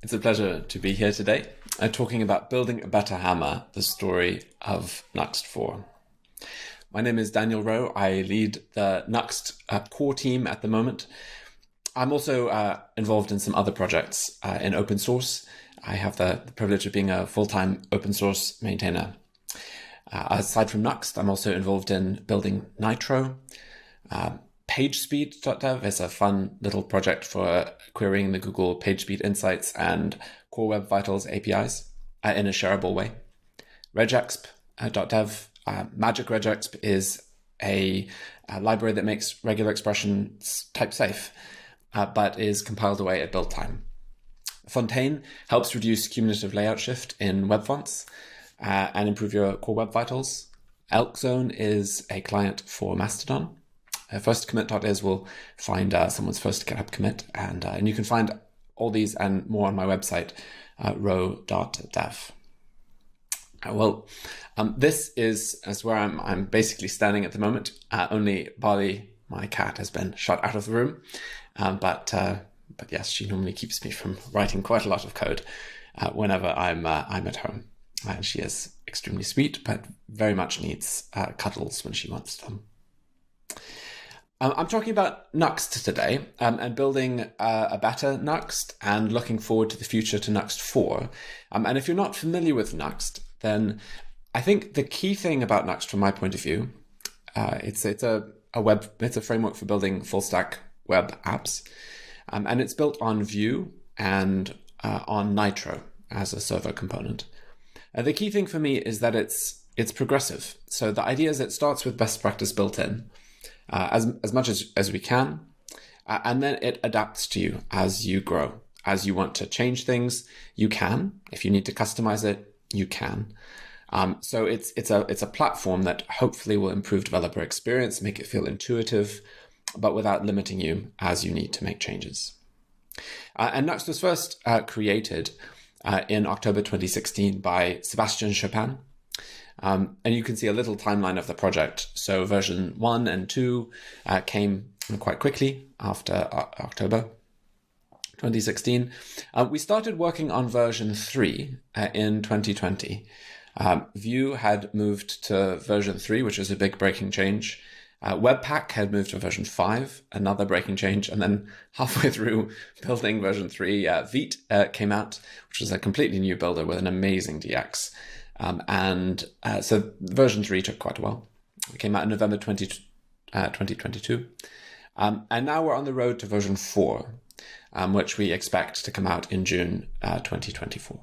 It's a pleasure to be here today, talking about building a better hammer, the story of Nuxt 4. My name is Daniel Rowe. I lead the Nuxt core team at the moment. I'm also involved in some other projects in open source. I have the privilege of being a full-time open source maintainer. Aside from Nuxt, I'm also involved in building Nitro. PageSpeed.dev is a fun little project for querying the Google PageSpeed Insights and Core Web Vitals APIs in a shareable way. Regexp.dev, Magic Regexp is a library that makes regular expressions type safe, but is compiled away at build time. Fontaine helps reduce cumulative layout shift in web fonts and improve your Core Web Vitals. Elkzone is a client for Mastodon. Firstcommit.is will find someone's first GitHub commit, and you can find all these and more on my website, row.dev. This is where I'm basically standing at the moment. Only Bali, my cat, has been shut out of the room, but yes, she normally keeps me from writing quite a lot of code whenever I'm at home. She is extremely sweet, but very much needs cuddles when she wants them. I'm talking about Nuxt today and building a better Nuxt and looking forward to the future to Nuxt 4. And if you're not familiar with Nuxt, then I think the key thing about Nuxt from my point of view, it's a framework for building full stack web apps. And it's built on Vue and on Nitro as a server component. The key thing for me is that it's progressive. So the idea is it starts with best practice built in. As much as we can, and then it adapts to you as you grow. As you want to change things, you can. If you need to customize it, you can. So it's a platform that hopefully will improve developer experience, make it feel intuitive, but without limiting you as you need to make changes. And Nuxt was first created in October 2016 by Sebastian Chopin. And you can see a little timeline of the project. So version 1 and 2 came quite quickly after October 2016. We started working on version 3 in 2020. Vue had moved to version 3, which is a big breaking change. Webpack had moved to version 5, another breaking change. And then halfway through building version 3, Vite came out, which was a completely new builder with an amazing DX. So version 3 took quite a while. It came out in November 2022. And now we're on the road to version 4, which we expect to come out in June 2024.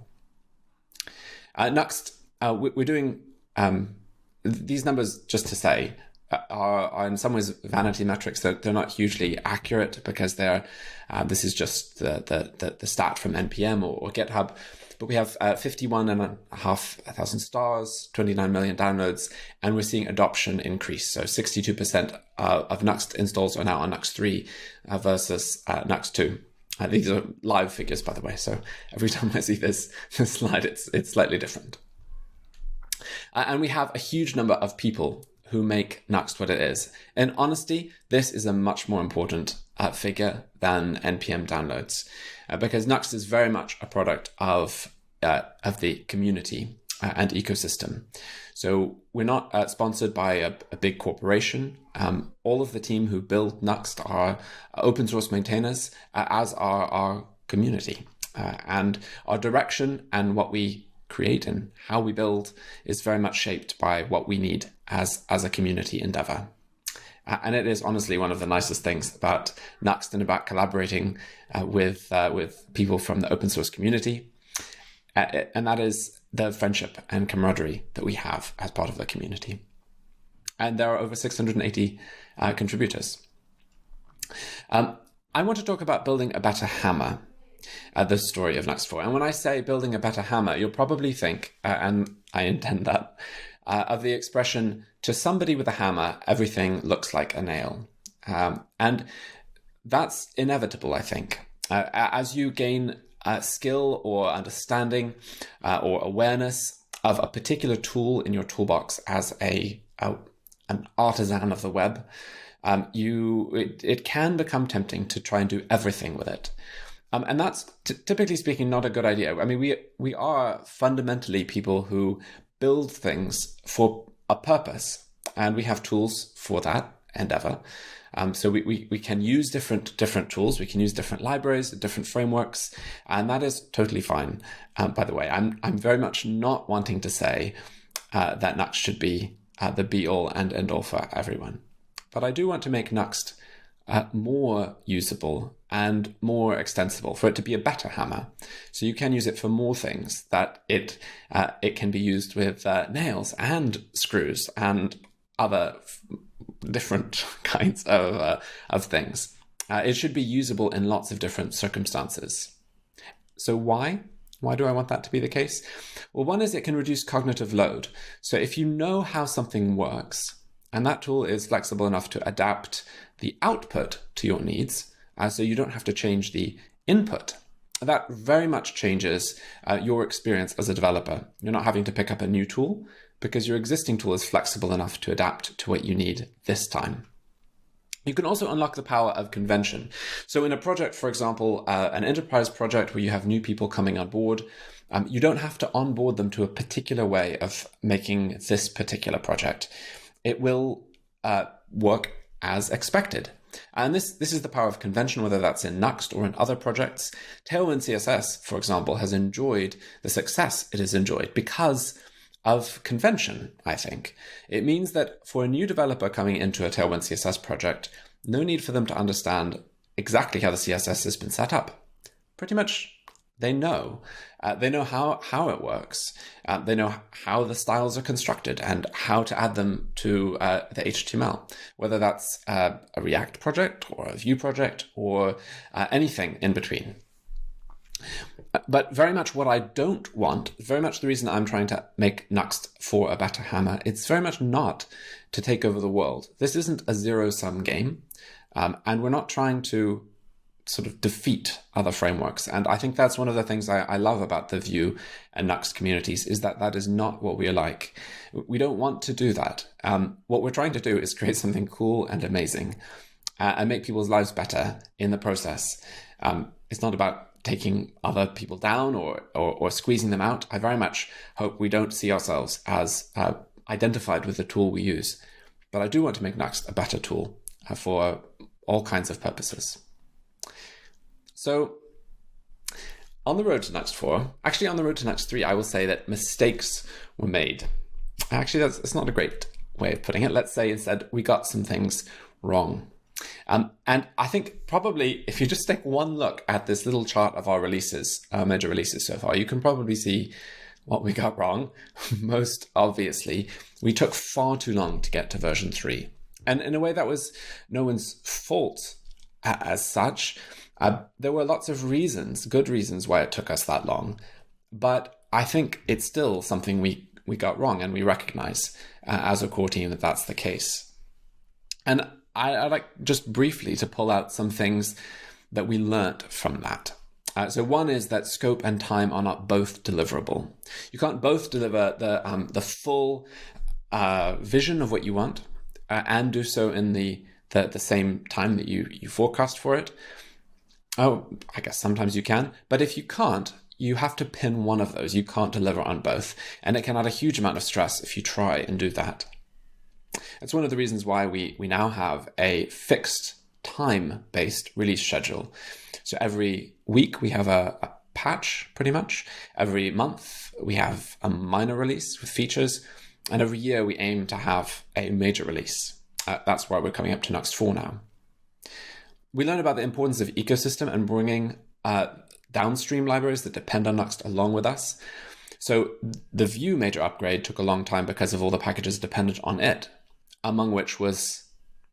Nuxt, we're doing these numbers, just to say, are in some ways vanity metrics. They're not hugely accurate because this is just the stat from NPM or GitHub. But we have 51,500 stars, 29 million downloads, and we're seeing adoption increase. So 62% of Nuxt installs are now on Nuxt 3 versus Nuxt 2. These are live figures, by the way. So every time I see this slide, it's slightly different. And we have a huge number of people who make Nuxt what it is. In honesty, this is a much more important figure than NPM downloads, because Nuxt is very much a product of the community and ecosystem. So we're not sponsored by a big corporation. All of the team who build Nuxt are open source maintainers, as are our community. And our direction and what we create and how we build is very much shaped by what we need as a community endeavor. And it is honestly one of the nicest things about Nuxt and about collaborating with people from the open source community. And that is the friendship and camaraderie that we have as part of the community. And there are over 680 contributors. I want to talk about building a better hammer, the story of Nuxt 4. And when I say building a better hammer, you'll probably think, and I intend that, of the expression, to somebody with a hammer, everything looks like a nail. And that's inevitable, I think. As you gain skill or understanding or awareness of a particular tool in your toolbox as an artisan of the web, it can become tempting to try and do everything with it. And that's typically speaking not a good idea. I mean, we are fundamentally people who build things for a purpose, and we have tools for that endeavor. So we can use different tools. We can use different libraries, different frameworks, and that is totally fine. By the way, I'm very much not wanting to say that Nuxt should be the be all and end all for everyone, but I do want to make Nuxt more usable and more extensible, for it to be a better hammer. So you can use it for more things, that it can be used with nails and screws and other different kinds of things. It should be usable in lots of different circumstances. So why? Why do I want that to be the case? Well, one is it can reduce cognitive load. So if you know how something works, and that tool is flexible enough to adapt the output to your needs, so you don't have to change the input, that very much changes your experience as a developer. You're not having to pick up a new tool because your existing tool is flexible enough to adapt to what you need this time. You can also unlock the power of convention. So in a project, for example, an enterprise project where you have new people coming on board, you don't have to onboard them to a particular way of making this particular project. It will work as expected. And this is the power of convention, whether that's in Nuxt or in other projects. Tailwind CSS, for example, has enjoyed the success it has enjoyed because of convention, I think. It means that for a new developer coming into a Tailwind CSS project, no need for them to understand exactly how the CSS has been set up. Pretty much they know. They know how it works. They know how the styles are constructed and how to add them to the HTML, whether that's a React project or a Vue project or anything in between. But very much what I don't want, very much the reason I'm trying to make Nuxt for a better hammer, it's very much not to take over the world. This isn't a zero-sum game, and we're not trying to sort of defeat other frameworks. And I think that's one of the things I love about the Vue and Nuxt communities, is that that is not what we are like. We don't want to do that. What we're trying to do is create something cool and amazing and make people's lives better in the process. It's not about taking other people down or squeezing them out. I very much hope we don't see ourselves as identified with the tool we use. But I do want to make Nuxt a better tool for all kinds of purposes. So on the road to Nuxt 4, actually on the road to Nuxt 3, I will say that mistakes were made. Actually, that's not a great way of putting it. Let's say instead we got some things wrong. And I think probably if you just take one look at this little chart of our releases, our major releases so far, you can probably see what we got wrong. Most obviously, we took far too long to get to version 3. And in a way, that was no one's fault as such. There were lots of reasons, good reasons why it took us that long. But I think it's still something we got wrong, and we recognize as a core team that that's the case. And I'd like just briefly to pull out some things that we learnt from that. So one is that scope and time are not both deliverable. You can't both deliver the full vision of what you want and do so in the same time that you forecast for it. Oh, I guess sometimes you can, but if you can't, you have to pin one of those. You can't deliver on both, and it can add a huge amount of stress if you try and do that. It's one of the reasons why we now have a fixed time-based release schedule. So every week we have a patch, pretty much. Every month we have a minor release with features. And every year we aim to have a major release. That's why we're coming up to Nuxt 4 now. We learned about the importance of ecosystem and bringing downstream libraries that depend on Nuxt along with us. So the Vue major upgrade took a long time because of all the packages dependent on it, among which was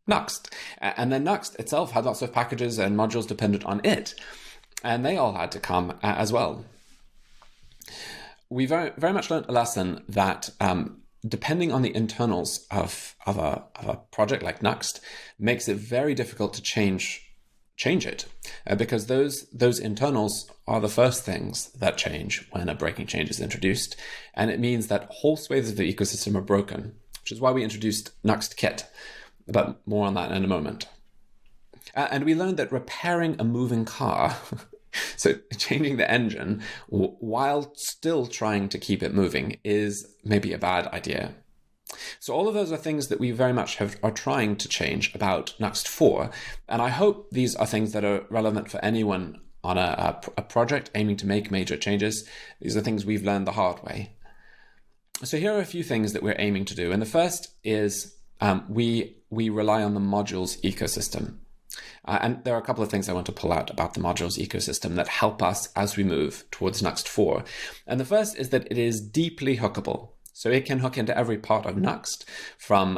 Nuxt. And then Nuxt itself had lots of packages and modules dependent on it, and they all had to come as well. We very, very much learned a lesson that depending on the internals of a project like Nuxt makes it very difficult to change it, because those internals are the first things that change when a breaking change is introduced, and it means that whole swathes of the ecosystem are broken, which is why we introduced Nuxt Kit, but more on that in a moment. And we learned that repairing a moving car So changing the engine while still trying to keep it moving is maybe a bad idea. So all of those are things that we very much are trying to change about Nuxt 4. And I hope these are things that are relevant for anyone on a project aiming to make major changes. These are things we've learned the hard way. So here are a few things that we're aiming to do. And the first is we rely on the modules ecosystem. And there are a couple of things I want to pull out about the modules ecosystem that help us as we move towards Nuxt 4. And the first is that it is deeply hookable. So it can hook into every part of Nuxt from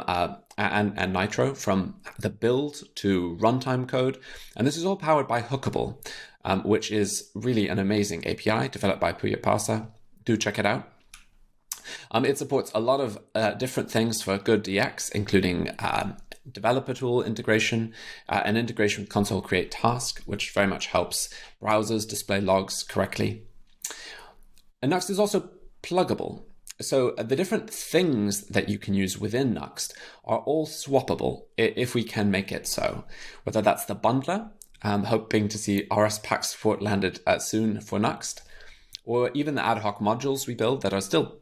and Nitro, from the build to runtime code. And this is all powered by Hookable, which is really an amazing API developed by Puya Parsa. Do check it out. It supports a lot of different things for good DX, including developer tool integration, and integration with console create task, which very much helps browsers display logs correctly. And Nuxt is also pluggable. So the different things that you can use within Nuxt are all swappable if we can make it so. Whether that's the bundler, hoping to see RS Pack support landed soon for Nuxt, or even the ad hoc modules we build that are still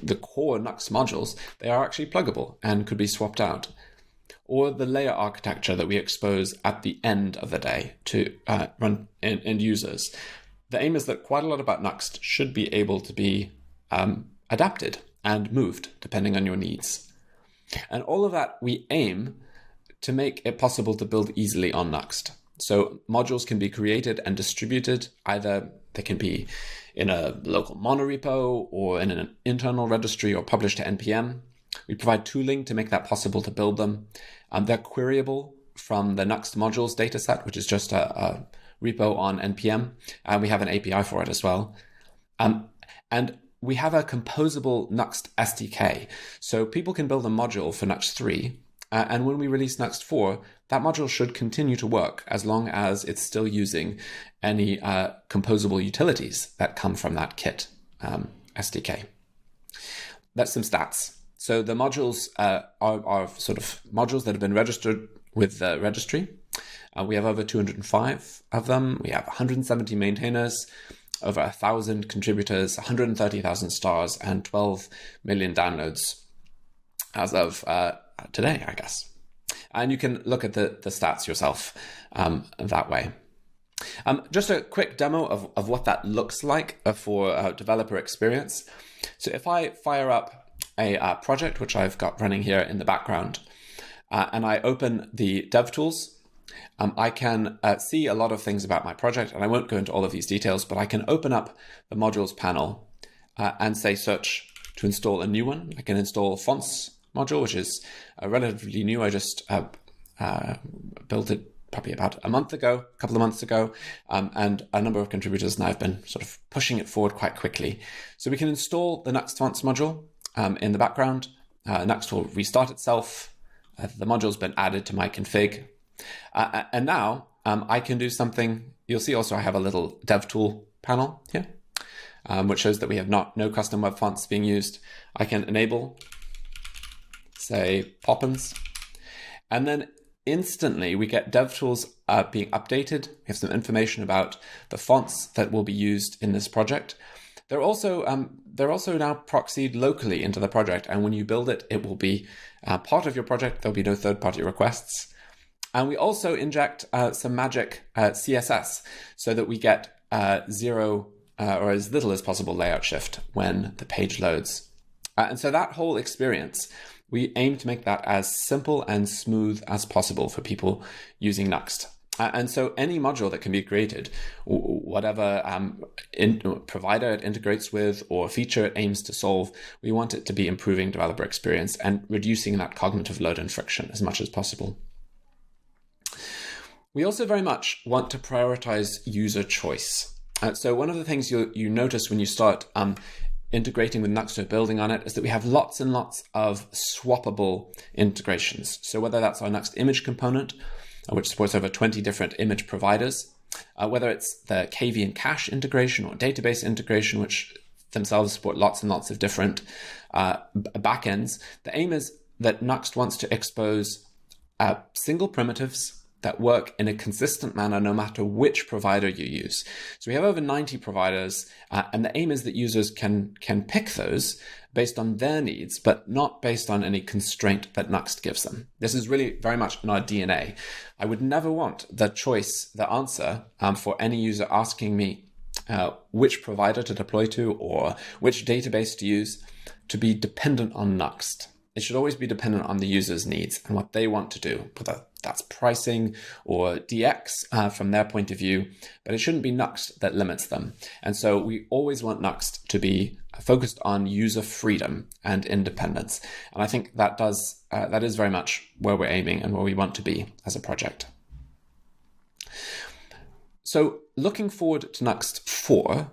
the core Nuxt modules, they are actually pluggable and could be swapped out. Or the layer architecture that we expose at the end of the day to run end users. The aim is that quite a lot about Nuxt should be able to be adapted and moved depending on your needs. And all of that we aim to make it possible to build easily on Nuxt. So modules can be created and distributed. Either they can be in a local monorepo or in an internal registry or published to NPM. We provide tooling to make that possible to build them. They're queryable from the Nuxt modules dataset, which is just a repo on NPM. And we have an API for it as well. And we have a composable Nuxt SDK. So people can build a module for Nuxt 3. And when we release Nuxt 4, that module should continue to work as long as it's still using any composable utilities that come from that kit SDK. That's some stats. So the modules are sort of modules that have been registered with the registry. We have over 205 of them. We have 170 maintainers, over 1,000 contributors, 130,000 stars, and 12 million downloads as of today, I guess. And you can look at the stats yourself that way. Just a quick demo of what that looks like for developer experience. So if I fire up a project, which I've got running here in the background, and I open the DevTools, I can see a lot of things about my project, and I won't go into all of these details, but I can open up the modules panel and say search to install a new one. I can install fonts module, which is relatively new. I just built it probably about a couple of months ago, and a number of contributors and I have been sort of pushing it forward quite quickly. So we can install the Nuxt fonts module in the background. Nuxt will restart itself. The module's been added to my config. And now I can do something. You'll see also I have a little dev tool panel here, which shows that we have no custom web fonts being used. I can enable, say, Poppins, and then instantly we get DevTools being updated. We have some information about the fonts that will be used in this project. They're also now proxied locally into the project, and when you build it, it will be part of your project. There'll be no third-party requests. And we also inject some magic CSS so that we get zero or as little as possible layout shift when the page loads. And so that whole experience, we aim to make that as simple and smooth as possible for people using Nuxt. And so any module that can be created, whatever provider it integrates with or feature it aims to solve, we want it to be improving developer experience and reducing that cognitive load and friction as much as possible. We also very much want to prioritize user choice. So one of the things you notice when you start integrating with Nuxt or building on it is that we have lots and lots of swappable integrations. So whether that's our Nuxt image component, which supports over 20 different image providers, whether it's the KV and cache integration or database integration, which themselves support lots and lots of different backends, the aim is that Nuxt wants to expose single primitives that work in a consistent manner no matter which provider you use. So we have over 90 providers, and the aim is that users can pick those based on their needs, but not based on any constraint that Nuxt gives them. This is really very much in our DNA. I would never want the answer for any user asking me which provider to deploy to or which database to use to be dependent on Nuxt. It should always be dependent on the user's needs and what they want to do, whether that's pricing or DX from their point of view, but it shouldn't be Nuxt that limits them. And so we always want Nuxt to be focused on user freedom and independence. And I think that is very much where we're aiming and where we want to be as a project. So looking forward to Nuxt 4,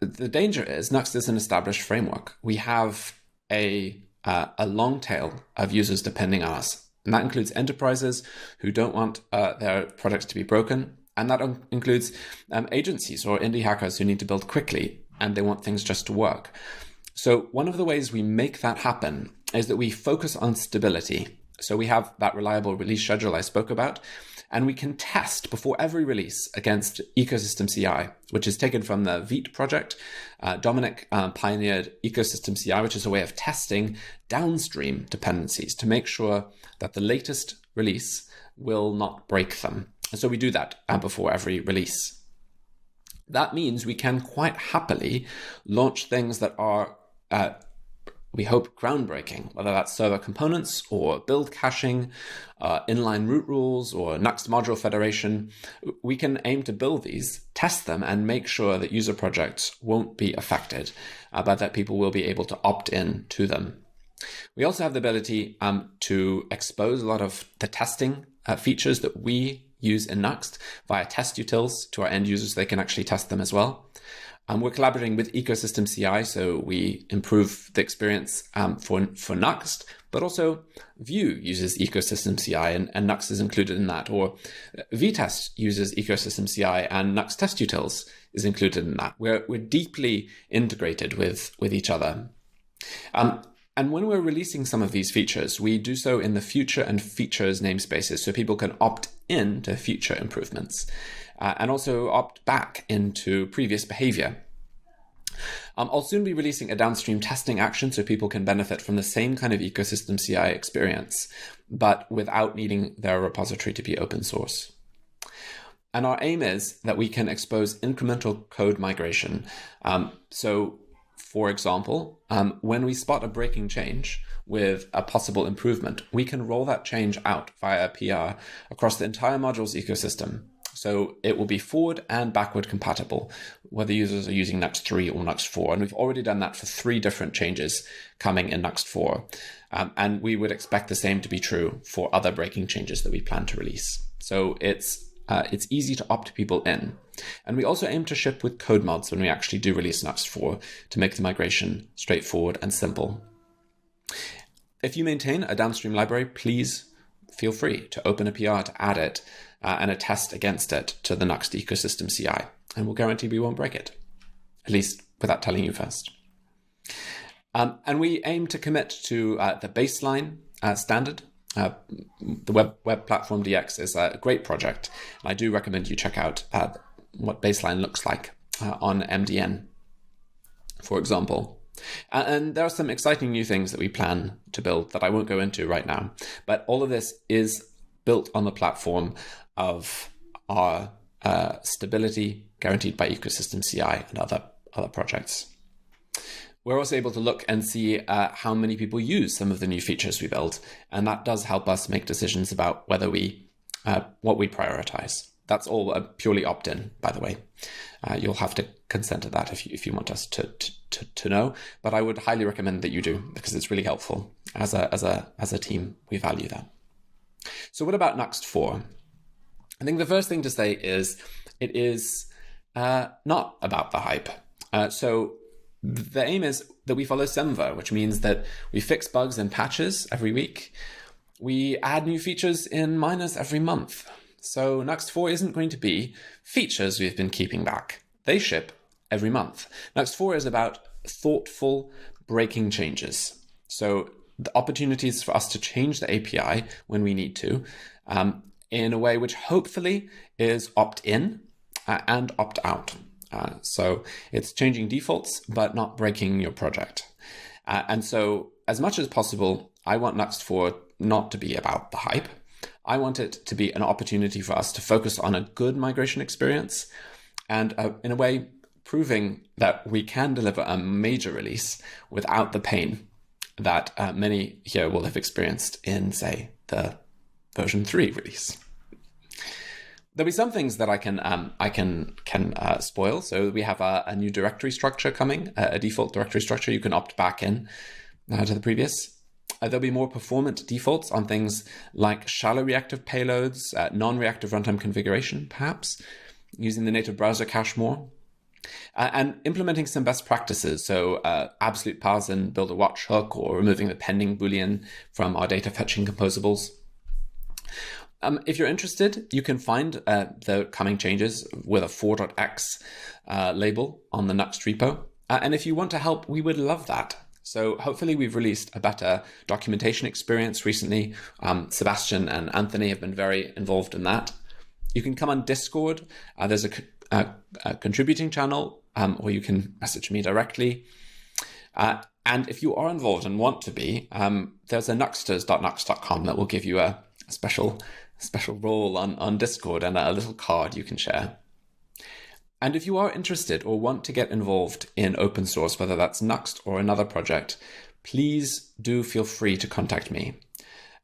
the danger is Nuxt is an established framework. We have a long tail of users depending on us. And that includes enterprises who don't want their products to be broken. And that includes agencies or indie hackers who need to build quickly and they want things just to work. So one of the ways we make that happen is that we focus on stability. So we have that reliable release schedule I spoke about, and we can test before every release against ecosystem CI, which is taken from the Vite project. Dominic pioneered ecosystem CI, which is a way of testing downstream dependencies to make sure that the latest release will not break them. And so we do that before every release. That means we can quite happily launch things that are, we hope, groundbreaking, whether that's server components or build caching, inline root rules, or Nuxt module federation. We can aim to build these, test them, and make sure that user projects won't be affected, but that people will be able to opt in to them. We also have the ability to expose a lot of the testing features that we use in Nuxt via test utils to our end users so they can actually test them as well. We're collaborating with ecosystem CI, so we improve the experience for Nuxt, but also Vue uses ecosystem CI and Nuxt is included in that, or vtest uses ecosystem CI and Nuxt test utils is included in that. We're deeply integrated with each other. And when we're releasing some of these features, we do so in the future and features namespaces so people can opt in to future improvements and also opt back into previous behavior. I'll soon be releasing a downstream testing action so people can benefit from the same kind of ecosystem CI experience, but without needing their repository to be open source. And our aim is that we can expose incremental code migration. For example, when we spot a breaking change with a possible improvement, we can roll that change out via a PR across the entire module's ecosystem. So it will be forward and backward compatible, whether users are using Nuxt 3 or Nuxt 4. And we've already done that for 3 different changes coming in Nuxt 4. And we would expect the same to be true for other breaking changes that we plan to release. So it's easy to opt people in. And we also aim to ship with code mods when we actually do release Nuxt 4 to make the migration straightforward and simple. If you maintain a downstream library, please feel free to open a PR to add it and a test against it to the Nuxt ecosystem CI. And we'll guarantee we won't break it, at least without telling you first. And we aim to commit to the baseline standard. The Web Platform DX is a great project. And I do recommend you check out what baseline looks like on MDN, for example. And there are some exciting new things that we plan to build that I won't go into right now. But all of this is built on the platform of our stability guaranteed by ecosystem CI and other projects. We're also able to look and see how many people use some of the new features we build, and that does help us make decisions about whether what we prioritize. That's all purely opt-in, by the way. You'll have to consent to that if you want us to know, but I would highly recommend that you do because it's really helpful. As a team, we value that. So what about Nuxt 4? I think the first thing to say is it is not about the hype. So the aim is that we follow Semver, which means that we fix bugs and patches every week. We add new features in minors every month. So Nuxt 4 isn't going to be features we've been keeping back. They ship every month. Nuxt 4 is about thoughtful breaking changes. So the opportunities for us to change the API when we need to, in a way which hopefully is opt-in and opt-out. So it's changing defaults, but not breaking your project. And so as much as possible, I want Nuxt 4 not to be about the hype. I want it to be an opportunity for us to focus on a good migration experience and in a way proving that we can deliver a major release without the pain that many here will have experienced in, say, the version 3 release. There'll be some things that I can spoil. So we have a new directory structure coming, a default directory structure. You can opt back in to the previous. There'll be more performant defaults on things like shallow reactive payloads, non-reactive runtime configuration, perhaps, using the native browser cache more, and implementing some best practices. So absolute parse build a watch hook, or removing the pending Boolean from our data fetching composables. If you're interested, you can find the coming changes with a 4.x label on the Nuxt repo. And if you want to help, we would love that. So hopefully we've released a better documentation experience recently. Sebastian and Anthony have been very involved in that. You can come on Discord. There's a contributing channel where you can message me directly. And if you are involved and want to be, there's a nuxters.nuxt.com that will give you a special role on Discord and a little card you can share. And if you are interested or want to get involved in open source, whether that's Nuxt or another project, please do feel free to contact me.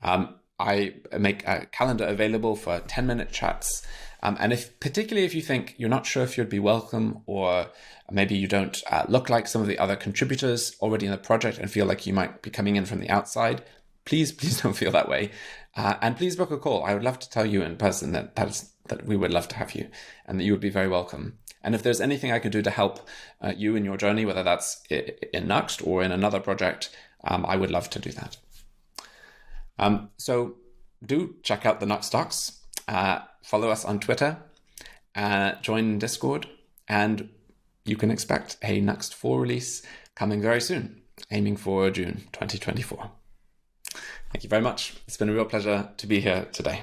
I make a calendar available for 10-minute chats. And particularly if you think you're not sure if you'd be welcome, or maybe you don't look like some of the other contributors already in the project and feel like you might be coming in from the outside, please don't feel that way. And please book a call. I would love to tell you in person that we would love to have you and that you would be very welcome. And if there's anything I could do to help you in your journey, whether that's in Nuxt or in another project, I would love to do that. So do check out the Nuxt docs, follow us on Twitter, join Discord, and you can expect a Nuxt 4 release coming very soon, aiming for June 2024. Thank you very much. It's been a real pleasure to be here today.